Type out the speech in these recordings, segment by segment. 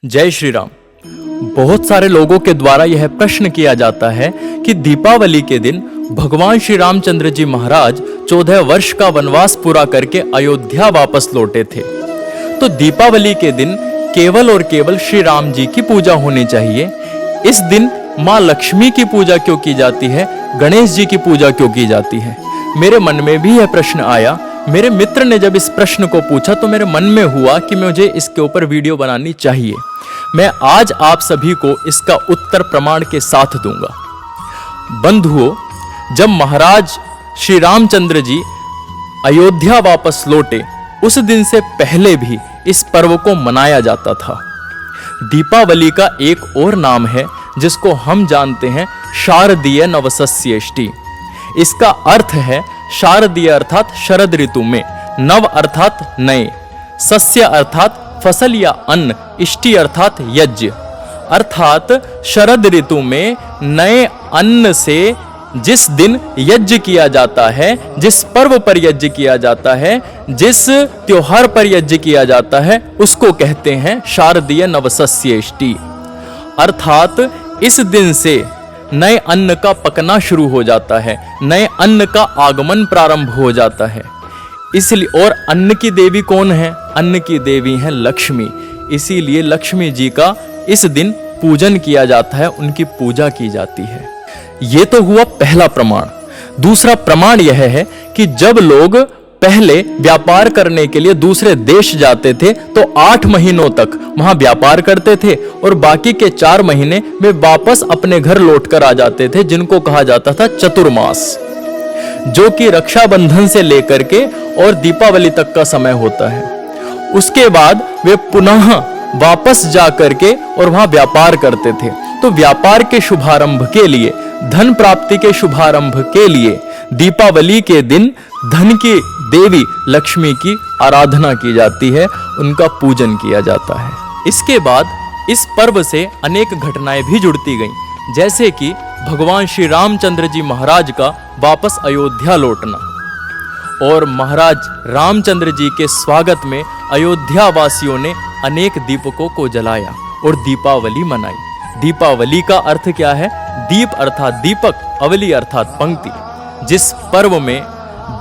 जय श्री राम। बहुत सारे लोगों के द्वारा यह प्रश्न किया जाता है कि दीपावली के दिन भगवान श्री रामचंद्र जी महाराज 14 वर्ष का वनवास पूरा करके अयोध्या वापस लौटे थे, तो दीपावली के दिन केवल और केवल श्री राम जी की पूजा होनी चाहिए। इस दिन माँ लक्ष्मी की पूजा क्यों की जाती है, गणेश जी की पूजा क्यों की जाती है? मेरे मन में भी यह प्रश्न आया। मेरे मित्र ने जब इस प्रश्न को पूछा तो मेरे मन में हुआ कि मुझे इसके ऊपर वीडियो बनानी चाहिए। मैं आज आप सभी को इसका उत्तर प्रमाण के साथ दूंगा। बंधुओं, जब महाराज श्री रामचंद्र जी अयोध्या वापस लौटे, उस दिन से पहले भी इस पर्व को मनाया जाता था। दीपावली का एक और नाम है जिसको हम जानते हैं शारदीय नवसस्येष्टि। इसका अर्थ है शारदीय अर्थात शरद ऋतु में, नव अर्थात नए, सस्य अर्थात फसल या अन्न, इष्टि अर्थात यज्ञ, अर्थात शरद ऋतु में नए अन्न से जिस दिन यज्ञ किया जाता है, जिस पर्व पर यज्ञ किया जाता है, जिस त्योहार पर यज्ञ किया जाता है, उसको कहते हैं शारदीय नवसस्येष्टि। अर्थात इस दिन से नए अन्न का पकना शुरू हो जाता है, नए अन्न का आगमन प्रारंभ हो जाता है। इसलिए, और अन्न की देवी कौन है? अन्न की देवी है लक्ष्मी। इसीलिए लक्ष्मी जी का इस दिन पूजन किया जाता है, उनकी पूजा की जाती है। ये तो हुआ पहला प्रमाण। दूसरा प्रमाण यह है कि जब लोग पहले व्यापार करने के लिए दूसरे देश जाते थे तो 8 महीनों तक वहां व्यापार करते थे और बाकी के 4 महीने वे वापस अपने घर लौटकर आ जाते थे, जिनको कहा जाता था चतुर्मास, जो कि रक्षाबंधन से लेकर के और दीपावली तक का समय होता है। उसके बाद वे पुनः वापस जा करके और वहां व्यापार करते थे। तो व्यापार के शुभारंभ के लिए, धन प्राप्ति के शुभारंभ के लिए दीपावली के दिन धन की देवी लक्ष्मी की आराधना की जाती है, उनका पूजन किया जाता है। इसके बाद इस पर्व से अनेक घटनाएं भी जुड़ती गईं, जैसे कि भगवान श्री रामचंद्र जी महाराज का वापस अयोध्या लौटना और महाराज रामचंद्र जी के स्वागत में अयोध्या वासियों ने अनेक दीपकों को जलाया और दीपावली मनाई। दीपावली का अर्थ क्या है? दीप अर्थात दीपक, अवली अर्थात पंक्ति। जिस पर्व में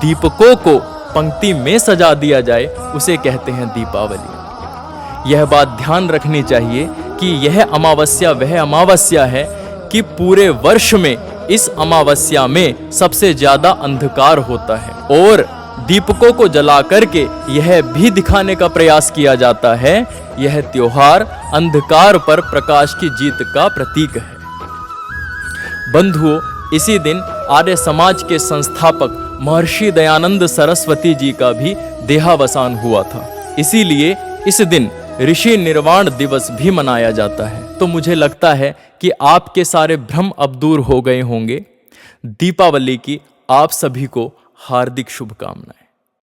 दीपकों को पंक्ति में सजा दिया जाए उसे कहते हैं दीपावली। यह बात ध्यान रखनी चाहिए कि यह अमावस्या वह अमावस्या है कि पूरे वर्ष में इस अमावस्या में सबसे ज्यादा अंधकार होता है और दीपकों को जला करके यह भी दिखाने का प्रयास किया जाता है, यह त्योहार अंधकार पर प्रकाश की जीत का प्रतीक है। बंधुओं, इसी दिन आर्य समाज के संस्थापक महर्षि दयानंद सरस्वती जी का भी देहावसान हुआ था। इसीलिए इस दिन ऋषि निर्वाण दिवस भी मनाया जाता है। तो मुझे लगता है कि आपके सारे भ्रम अब दूर हो गए होंगे। दीपावली की आप सभी को हार्दिक शुभकामनाएं।